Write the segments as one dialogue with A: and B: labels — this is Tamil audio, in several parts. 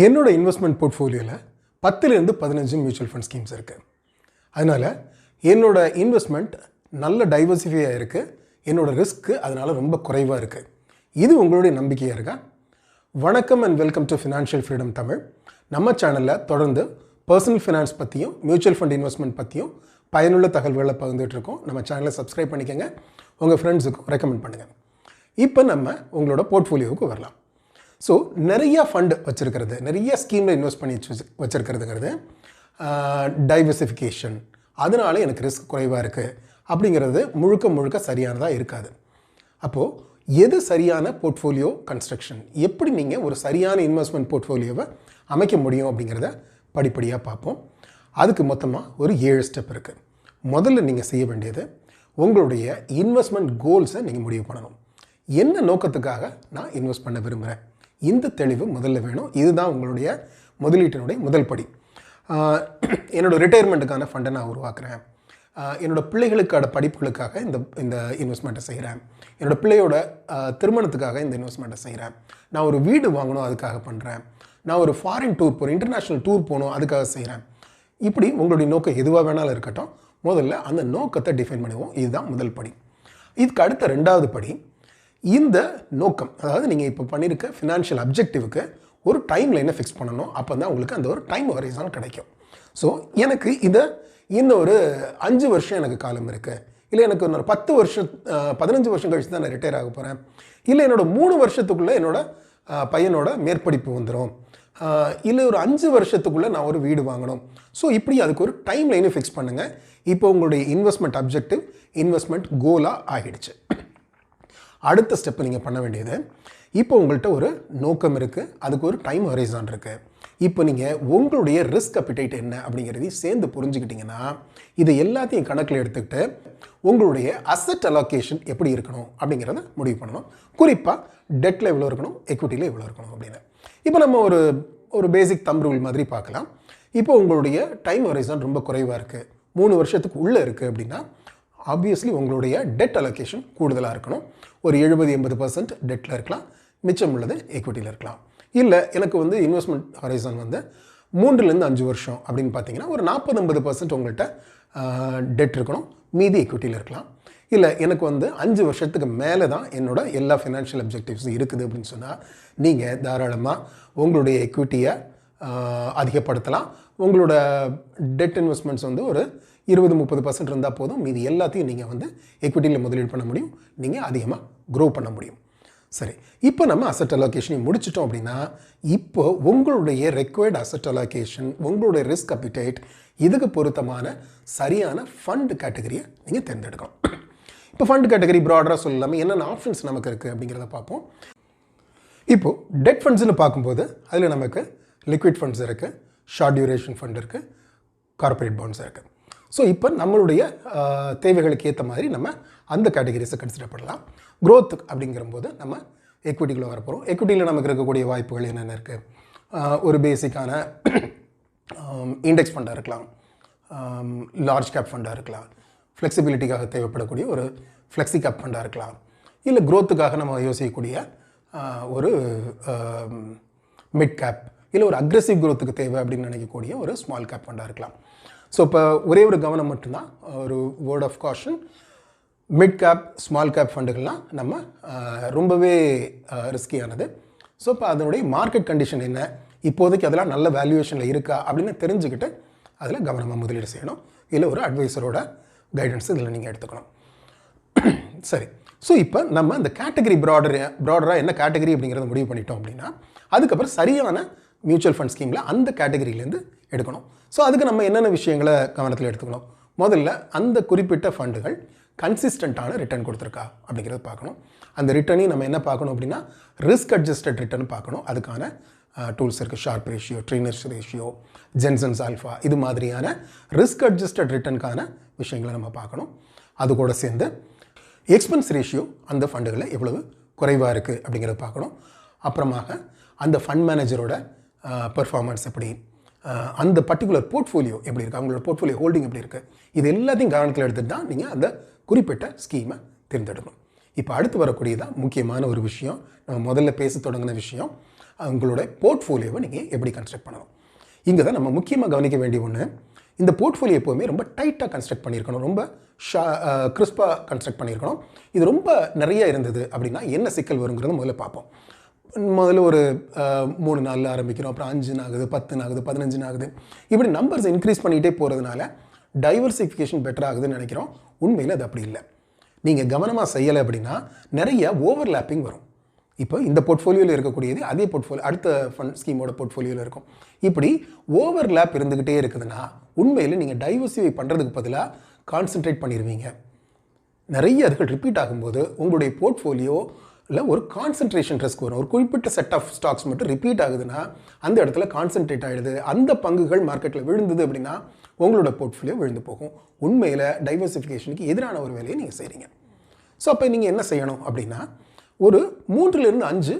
A: என்னோட இன்வெஸ்ட்மெண்ட் போர்ட்ஃபோலியோவில் 10லேருந்து 15 மியூச்சுவல் ஃபண்ட் ஸ்கீம்ஸ் இருக்குது. அதனால் என்னோட இன்வெஸ்ட்மெண்ட் நல்ல டைவர்சிஃபையாக இருக்குது. என்னோட ரிஸ்க்கு அதனால் ரொம்ப குறைவாக இருக்குது. இது உங்களுடைய நம்பிக்கையாக இருக்கா? வணக்கம் and welcome to financial freedom Tamil. நம்ம சேனலில் தொடர்ந்து பர்சனல் ஃபினான்ஸ் பற்றியும் மியூச்சுவல் ஃபண்ட் இன்வெஸ்ட்மெண்ட் பற்றியும் பயனுள்ள தகவல்களை பகிர்ந்துட்டு இருக்கோம். நம்ம சேனலை சப்ஸ்கிரைப் பண்ணிக்கோங்க, உங்கள் ஃப்ரெண்ட்ஸுக்கும் ரெக்கமெண்ட் பண்ணுங்கள். இப்போ நம்ம உங்களோட போர்ட்ஃபோலியோவுக்கு வரலாம். ஸோ நிறைய ஃபண்டு வச்சுருக்கிறது, நிறைய ஸ்கீமில் இன்வெஸ்ட் பண்ணி வச்சுருக்கிறதுங்கிறது டைவர்சிஃபிகேஷன், அதனால எனக்கு ரிஸ்க் குறைவாக இருக்குது அப்படிங்கிறது முழுக்க சரியானதாக இருக்காது. அப்போது எது சரியான போர்ட்ஃபோலியோ கன்ஸ்ட்ரக்ஷன், எப்படி நீங்கள் ஒரு சரியான இன்வெஸ்ட்மெண்ட் போர்ட்ஃபோலியோவை அமைக்க முடியும் அப்படிங்கிறத படிப்படியாக பார்ப்போம். அதுக்கு மொத்தமாக ஒரு 7 ஸ்டெப் இருக்குது. முதல்ல நீங்கள் செய்ய வேண்டியது உங்களுடைய இன்வெஸ்ட்மெண்ட் கோல்ஸை நீங்கள் முடிவு பண்ணணும். என்ன நோக்கத்துக்காக நான் இன்வெஸ்ட் பண்ண விரும்புகிறேன், இந்த தெளிவு முதல்ல வேணும். இதுதான் உங்களுடைய முதலீட்டினுடைய முதல் படி. என்னோடய ரிட்டையர்மெண்ட்டுக்கான ஃபண்டை நான் உருவாக்குறேன், என்னோடய பிள்ளைகளுக்கான படிப்புகளுக்காக இந்த இன்வெஸ்ட்மெண்ட்டை செய்கிறேன், என்னோடய பிள்ளையோட திருமணத்துக்காக இந்த இன்வெஸ்ட்மெண்ட்டை செய்கிறேன், நான் ஒரு வீடு வாங்கணும் அதுக்காக பண்ணுறேன், நான் ஒரு ஃபாரின் டூர் போகிறேன், இன்டர்நேஷ்னல் டூர் போகணும் அதுக்காக செய்கிறேன். இப்படி உங்களுடைய நோக்கம் எதுவாக வேணாலும் இருக்கட்டும், முதல்ல அந்த நோக்கத்தை டிஃபைன் பண்ணுவோம். இதுதான் முதல் படி. இதுக்கு அடுத்த 2வது படி, இந்த நோக்கம், அதாவது நீங்கள் இப்போ பண்ணியிருக்க ஃபினான்ஷியல் அப்ஜெக்டிவ்க்கு ஒரு டைம் லைனை ஃபிக்ஸ் பண்ணணும். அப்போ தான் உங்களுக்கு அந்த ஒரு டைம் ஹொரைசான் கிடைக்கும். ஸோ எனக்கு இன்னும் ஒரு 5 வருஷம் எனக்கு காலம் இருக்குது, இல்லை எனக்கு ஒரு 10 வருஷம் 15 வருஷம் கழிச்சு தான் நான் ரிட்டையர் ஆக போகிறேன், இல்லை என்னோடய 3 வருஷத்துக்குள்ளே என்னோடய பையனோட மேற்படிப்பு வந்துடும், இல்லை ஒரு 5 வருஷத்துக்குள்ளே நான் ஒரு வீடு வாங்கணும். ஸோ இப்படி அதுக்கு ஒரு டைம் லைனை ஃபிக்ஸ் பண்ணுங்கள். இப்போ உங்களுடைய இன்வெஸ்ட்மெண்ட் அப்ஜெக்டிவ் இன்வெஸ்ட்மெண்ட் கோலாக ஆகிடுச்சு. அடுத்த ஸ்டெப்பு நீங்கள் பண்ண வேண்டியது, இப்போ உங்கள்கிட்ட ஒரு நோக்கம் இருக்குது, அதுக்கு ஒரு டைம் ஹொரைசான் இருக்குது. இப்போ நீங்கள் உங்களுடைய ரிஸ்க் அப்பிடைட் என்ன அப்படிங்கிறதையும் சேர்ந்து புரிஞ்சுக்கிட்டிங்கன்னா, இதை எல்லாத்தையும் கணக்கில் எடுத்துக்கிட்டு உங்களுடைய அசெட் அலோகேஷன் எப்படி இருக்கணும் அப்படிங்கிறத முடிவு பண்ணணும். குறிப்பாக டெட்டில் எவ்வளோ இருக்கணும், எக்விட்டியில் எவ்வளோ இருக்கணும் அப்படின்னு. இப்போ நம்ம ஒரு பேசிக் தம் ரூல் மாதிரி பார்க்கலாம். இப்போ உங்களுடைய டைம் ஹொரைசான் ரொம்ப குறைவாக இருக்குது, 3 வருஷத்துக்கு உள்ளே இருக்குது அப்படின்னா ஆப்வியஸ்லி உங்களுடைய டெட் அலோகேஷன் கூடுதலாக இருக்கணும். ஒரு 70-80% டெட்டில் இருக்கலாம், மிச்சம் உள்ளது எக்விட்டியில் இருக்கலாம். இல்லை எனக்கு இன்வெஸ்ட்மெண்ட் ஹொரைசான் 3லேருந்து 5 வருஷம் அப்படின்னு பார்த்தீங்கன்னா ஒரு 40-50% உங்கள்கிட்ட டெட் இருக்கணும், மீதி எக்விட்டியில் இருக்கலாம். இல்லை எனக்கு 5 வருஷத்துக்கு மேலே தான் என்னோட எல்லா ஃபினான்ஷியல் அப்ஜெக்டிவ்ஸும் இருக்குது அப்படின்னு சொன்னால் நீங்கள் தாராளமாக உங்களுடைய எக்விட்டியை அதிகப்படுத்தலாம். உங்களோட டெட் இன்வெஸ்ட்மெண்ட்ஸ் ஒரு 20-30% இருந்தால் போதும், மீதி எல்லாத்தையும் நீங்கள் எக்விட்டியில் முதலீடு பண்ண முடியும், நீங்கள் அதிகமாக க்ரோ பண்ண முடியும். சரி, இப்போ நம்ம அசெட் அலோகேஷனையும் முடிச்சிட்டோம் அப்படின்னா, இப்போ உங்களுடைய ரெக்வயர்டு அசெட் அலோகேஷன், உங்களுடைய ரிஸ்க் அப்பிடைட், இதுக்கு பொருத்தமான சரியான ஃபண்ட் கேட்டகரியை நீங்கள் தேர்ந்தெடுக்கணும். இப்போ ஃபண்ட் கேட்டகரி ப்ராடராக சொல்லலாமல் என்னென்ன ஆப்ஷன்ஸ் நமக்கு இருக்குது அப்படிங்கிறத பார்ப்போம். இப்போது டெட் ஃபண்ட்ஸ்னு பார்க்கும்போது அதில் நமக்கு லிக்விட் ஃபண்ட்ஸ் இருக்குது, ஷார்ட் டியூரேஷன் ஃபண்ட் இருக்குது, கார்பரேட் பாண்ட்ஸ் இருக்குது. ஸோ இப்போ நம்மளுடைய தேவைகளுக்கு ஏற்ற மாதிரி நம்ம அந்த கேட்டகரிஸை கன்சிடர் பண்ணலாம். க்ரோத் அப்படிங்கிறபோது நம்ம எக்விட்டிக்குள்ளே வரப்போகிறோம். எக்விட்டியில் நமக்கு இருக்கக்கூடிய வாய்ப்புகள் என்னென்ன இருக்குது, ஒரு பேசிக்கான இண்டெக்ஸ் ஃபண்டாக இருக்கலாம், லார்ஜ் கேப் ஃபண்டாக இருக்கலாம், ஃப்ளெக்சிபிலிட்டிக்காக தேவைப்படக்கூடிய ஒரு ஃப்ளெக்ஸி கேப் ஃபண்டாக இருக்கலாம், இல்லை க்ரோத்துக்காக நம்ம யோசிக்கக்கூடிய ஒரு மிட் கேப், இல்லை ஒரு அக்ரெசிவ் க்ரோத்துக்கு தேவை அப்படின்னு நினைக்கக்கூடிய ஒரு ஸ்மால் கேப் ஃபண்டாக இருக்கலாம். ஸோ இப்போ ஒரே ஒரு கவனம் மட்டும்தான், ஒரு word of caution, mid cap small cap ஃபண்டுகள்லாம் நம்ம ரொம்பவே ரிஸ்கியானது. ஸோ இப்போ அதனுடைய மார்க்கெட் கண்டிஷன் என்ன, இப்போதைக்கு அதெல்லாம் நல்ல வேல்யூவேஷனில் இருக்கா அப்படின்னு தெரிஞ்சுக்கிட்டு அதில் கவனமாக முதலீடு செய்யணும். இல்லை ஒரு அட்வைசரோட கைடன்ஸ் இதில் நீங்கள் எடுத்துக்கணும். சரி, ஸோ இப்போ நம்ம இந்த கேட்டகரி ப்ராடராக என்ன கேட்டகரி அப்படிங்கிறத முடிவு பண்ணிட்டோம் அப்படின்னா, அதுக்கப்புறம் சரியான மியூச்சுவல் ஃபண்ட் ஸ்கீமில் அந்த கேட்டகரியிலேருந்து எடுக்கணும். ஸோ அதுக்கு நம்ம என்னென்ன விஷயங்களை கவனத்தில் எடுத்துக்கணும். முதல்ல அந்த குறிப்பிட்ட ஃபண்டுகள் கன்சிஸ்டண்ட்டான ரிட்டர்ன் கொடுத்துருக்கா அப்படிங்கிறத பார்க்கணும். அந்த ரிட்டர்னையும் நம்ம என்ன பார்க்கணும் அப்படின்னா ரிஸ்க் அட்ஜஸ்டட் ரிட்டர்ன் பார்க்கணும். அதுக்கான டூல்ஸ் இருக்குது, Sharpe ratio, Treynor's ratio, Jensen's alpha, இது மாதிரியான ரிஸ்க் அட்ஜஸ்டட் ரிட்டர்னுக்கான விஷயங்களை நம்ம பார்க்கணும். அது கூட சேர்ந்து எக்ஸ்பென்ஸ் ரேஷியோ அந்த ஃபண்டுகளில் எவ்வளவு குறைவாக இருக்குது அப்படிங்கிறத பார்க்கணும். அப்புறமாக அந்த ஃபண்ட் மேனேஜரோட பெர்ஃபார்மன்ஸ் எப்படி, அந்த பர்டிகுலர் போர்ட்ஃபோலியோ எப்படி இருக்குது, அவங்களோட போர்ட்ஃபோலியோ ஹோல்டிங் எப்படி இருக்குது, இது எல்லாத்தையும் கவனத்தில் எடுத்துகிட்டு தான் நீங்கள் அந்த குறிப்பிட்ட ஸ்கீமை தேர்ந்தெடுக்கணும். இப்போ அடுத்து வரக்கூடியதான் முக்கியமான ஒரு விஷயம், நம்ம முதல்ல பேச தொடங்கின விஷயம், உங்களோட போர்ட்ஃபோலியோவை நீங்கள் எப்படி கன்ஸ்ட்ரக்ட் பண்ணணும். இங்கே தான் நம்ம முக்கியமாக கவனிக்க வேண்டிய ஒன்று, இந்த போர்ட்ஃபோலியோ எப்போவுமே ரொம்ப டைட்டாக கன்ஸ்ட்ரக்ட் பண்ணியிருக்கணும், ரொம்ப கிறிஸ்பாக கன்ஸ்ட்ரக்ட் பண்ணியிருக்கணும். இது ரொம்ப நிறைய இருந்தது அப்படின்னா என்ன சிக்கல் வருங்கிறத முதல்ல பார்ப்போம். முதல்ல ஒரு 3 நாளில் ஆரம்பிக்கிறோம், அப்புறம் 5 ஆகுது, 10 ஆகுது, 15 ஆகுது, இப்படி நம்பர்ஸ் இன்க்ரீஸ் பண்ணிகிட்டே போகிறதுனால டைவர்சிஃபிகேஷன் பெட்டர் ஆகுதுன்னு நினைக்கிறோம். உண்மையில் அது அப்படி இல்லை. நீங்கள் கவனமாக செய்யலை அப்படின்னா நிறைய ஓவர்லேப்பிங் வரும். இப்போ இந்த போர்ட்ஃபோலியோவில் இருக்கக்கூடியது அதே போர்ட்ஃபோலியோ அடுத்த ஃபண்ட் ஸ்கீமோட போர்ட்ஃபோலியோவில் இருக்கும். இப்படி ஓவர்லேப் இருந்துக்கிட்டே இருக்குதுன்னா உண்மையில் நீங்கள் டைவர்சிஃபை பண்ணுறதுக்கு பதிலாக கான்சென்ட்ரேட் பண்ணிடுவீங்க. நிறைய அதுகள் ரிப்பீட் ஆகும்போது உங்களுடைய போர்ட்ஃபோலியோவில் ஒரு கான்சன்ட்ரேஷன் ரிஸ்க் வரும். ஒரு குறிப்பிட்ட செட் ஆஃப் ஸ்டாக்ஸ் மட்டும் ரிப்பீட் ஆகுதுன்னா அந்த இடத்துல கான்சன்ட்ரேட் ஆகிடுது, அந்த பங்குகள் மார்க்கெட்டில் விழுந்தது அப்படின்னா உங்களோட போர்ட்ஃபோலியோ விழுந்து போகும். உண்மையில் டைவர்சிஃபிகேஷனுக்கு எதிரான ஒரு வேலையை நீங்கள் செய்கிறீங்க. ஸோ அப்போ நீங்கள் என்ன செய்யணும் அப்படின்னா, ஒரு 3லிருந்து 5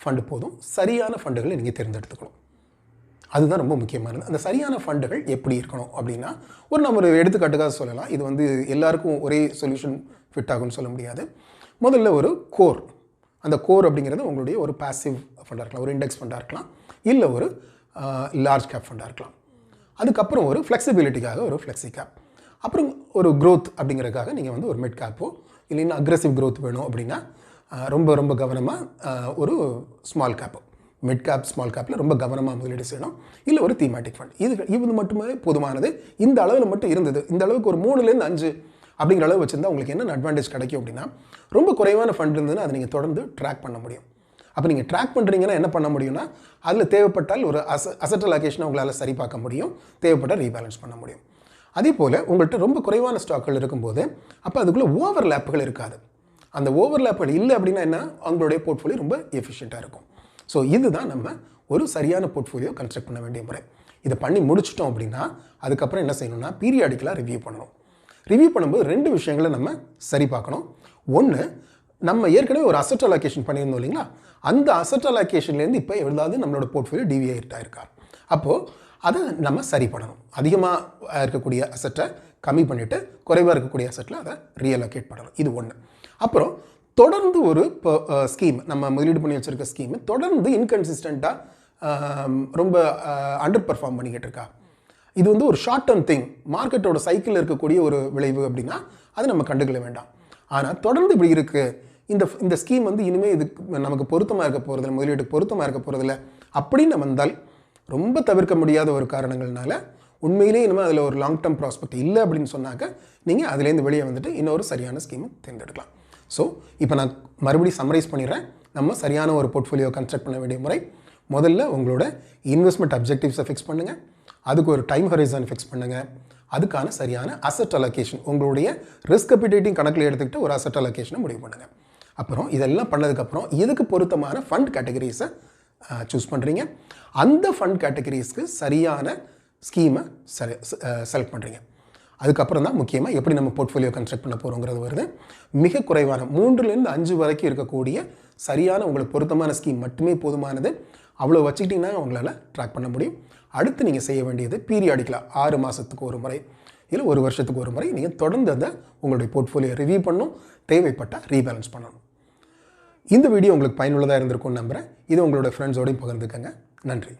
A: ஃபண்டு போதும். சரியான ஃபண்டுகளை நீங்கள் தேர்ந்தெடுத்துக்கணும். அதுதான் ரொம்ப முக்கியமானது. அந்த சரியான ஃபண்டுகள் எப்படி இருக்கணும் அப்படின்னா, நம்ம ஒரு எடுத்துக்காட்டுக்காக சொல்லலாம். இது வந்து எல்லாருக்கும் ஒரே சொல்யூஷன் ஃபிட் ஆகும்னு சொல்ல முடியாது. முதல்ல ஒரு கோர், அந்த கோர் அப்படிங்கிறது உங்களுடைய ஒரு பாசிவ் ஃபண்டாக இருக்கலாம், ஒரு இண்டெக்ஸ் ஃபண்டாக இருக்கலாம், இல்லை ஒரு லார்ஜ் கேப் ஃபண்டாக இருக்கலாம். அதுக்கப்புறம் ஒரு ஃப்ளெக்சிபிலிட்டிக்காக ஒரு ஃப்ளெக்ஸி கேப், அப்புறம் ஒரு க்ரோத் அப்படிங்கிறதுக்காக நீங்கள் வந்து ஒரு மிட் கேப்போ இல்லைன்னா அக்ரெசிவ் க்ரோத் வேணும் அப்படின்னா ரொம்ப ரொம்ப கவனமாக ஒரு ஸ்மால் கேப்போ, மிட் கேப் ஸ்மால் கேப்பில் ரொம்ப கவனமாக முதலீடு செய்யணும். இல்லை ஒரு தீமேட்டிக் ஃபண்ட். இது மட்டுமே போதுமானது. இந்த அளவில் மட்டும் இருந்தது. இந்த அளவுக்கு ஒரு 3லேருந்து 5 அப்படிங்கிற அளவு வச்சுருந்தா உங்களுக்கு என்ன அட்வான்டேஜ் கிடைக்கும் அப்படின்னா, ரொம்ப குறைவான ஃபண்ட் இருந்ததுன்னா அதை நீங்கள் தொடர்ந்து ட்ராக் பண்ண முடியும். அப்போ நீங்கள் ட்ராக் பண்ணுறீங்கன்னா என்ன பண்ண முடியும்னா, அதில் தேவைப்பட்டால் ஒரு அசட் அலோகேஷனை உங்களால் சரி பார்க்க முடியும், தேவைப்பட்டால் ரீபேலன்ஸ் பண்ண முடியும். அதே போல் உங்கள்கிட்ட ரொம்ப குறைவான ஸ்டாக்கள் இருக்கும்போது அப்போ அதுக்குள்ளே ஓவர்லேப்புகள் இருக்காது. அந்த ஓவர்லேப்புகள் இல்லை அப்படின்னா என்ன, அவங்களுடைய போர்ட்ஃபோலியோ ரொம்ப எஃபிஷியண்ட்டாக இருக்கும். ஸோ இதுதான் நம்ம ஒரு சரியான போர்ட்ஃபோலியோ கன்ஸ்ட்ரக்ட் பண்ண வேண்டிய முறை. இதை பண்ணி முடிச்சிட்டோம் அப்படின்னா அதுக்கப்புறம் என்ன செய்யணும்னா, பீரியாடிக்கலாக ரிவ்யூ பண்ணணும். ரிவ்யூ பண்ணும்போது 2 விஷயங்களை நம்ம சரி பார்க்கணும். ஒன்று, நம்ம ஏற்கனவே ஒரு அசட் அலோகேஷன் பண்ணியிருந்தோம் இல்லைங்களா, அந்த அசட் அலோகேஷன்லேருந்து இப்போ எவ்வளவு நம்மளோட போர்ட்ஃபோலியோ டிவியேட் ஆயிருக்கா, அப்போது அதை நம்ம சரி பண்ணணும். அதிகமாக இருக்கக்கூடிய அசட்டை கம்மி பண்ணிவிட்டு குறைவாக இருக்கக்கூடிய அசட்டில் அதை ரீஅலோகேட் பண்ணணும். இது ஒன்று. அப்புறம் தொடர்ந்து ஒரு ஸ்கீம், நம்ம முதலீடு பண்ணி வச்சுருக்க ஸ்கீமு தொடர்ந்து இன்கன்சிஸ்டண்ட்டாக ரொம்ப அண்டர் பர்ஃபார்ம் பண்ணிக்கிட்டு இருக்கா. இது வந்து ஒரு ஷார்ட் டர்ம் திங், மார்க்கெட்டோட சைக்கிளில் இருக்கக்கூடிய ஒரு விளைவு அப்படின்னா அதை நம்ம கண்டுக்கல வேண்டாம். ஆனால் தொடர்ந்து இப்படி இருக்குது, இந்த ஸ்கீம் வந்து இனிமேல் இது நமக்கு பொருத்தமாக இருக்க போகிறதில்ல, முதலீட்டுக்கு பொருத்தமாக இருக்க போகிறதில்ல அப்படின்னு வந்தால் ரொம்ப தவிர்க்க முடியாத ஒரு காரணங்கள்னால உண்மையிலேயே இனிமேல் அதில் ஒரு லாங் டர்ம் ப்ராஸ்பெக்ட் இல்லை அப்படின்னு சொன்னாக்க நீங்கள் அதுலேருந்து வெளியே வந்துட்டு இன்னொரு சரியான ஸ்கீமை தேர்ந்தெடுக்கலாம். ஸோ இப்போ நான் மறுபடியும் சம்மரைஸ் பண்ணிடுறேன். நம்ம சரியான ஒரு போர்ட்ஃபோலியோ கன்ஸ்ட்ரக்ட் பண்ண வேண்டிய முறை, முதல்ல உங்களோட இன்வெஸ்ட்மெண்ட் அப்ஜெக்டிவ்ஸை ஃபிக்ஸ் பண்ணுங்கள், அதுக்கு ஒரு டைம் ஹொரைசன் ஃபிக்ஸ் பண்ணுங்கள், அதுக்கான சரியான அசட் அலோகேஷன் உங்களுடைய ரிஸ்க் அப்பிடைட்டிங் கணக்கில் எடுத்துக்கிட்டு ஒரு அசட் அலோகேஷனை முடிவு பண்ணுங்கள். அப்புறம் இதெல்லாம் பண்ணதுக்கப்புறம் இதுக்கு பொருத்தமான ஃபண்ட் கேட்டகரிஸை சூஸ் பண்ணுறீங்க. அந்த ஃபண்ட் கேட்டகரிஸ்க்கு சரியான ஸ்கீமை செலக்ட் பண்ணுறீங்க. அதுக்கப்புறம் தான் முக்கியமாக எப்படி நம்ம போர்ட்ஃபோலியோ கன்ஸ்ட்ரக்ட் பண்ண போகிறோங்கிறது வருது. மிக குறைவான 3லேருந்து 5 வரைக்கும் இருக்கக்கூடிய சரியான உங்களுக்கு பொருத்தமான ஸ்கீம் மட்டுமே போதுமானது. அவ்வளோ வச்சுக்கிட்டிங்கன்னா உங்களால் ட்ராக் பண்ண முடியும். அடுத்து நீங்கள் செய்ய வேண்டியது பீரியாடிக்கலாக 6 மாதத்துக்கு ஒரு முறை இல்லை 1 வருஷத்துக்கு ஒரு முறை நீங்கள் தொடர்ந்து அதை உங்களுடைய போர்ட்ஃபோலியோ ரிவ்யூ பண்ணணும், தேவைப்பட்டால் ரீபேலன்ஸ் பண்ணணும். இந்த வீடியோ உங்களுக்கு பயனுள்ளதாக இருந்திருக்கும்னு நம்புகிறேன். இது உங்களோட ஃப்ரெண்ட்ஸோடையும் பகிர்ந்துக்கங்க. நன்றி.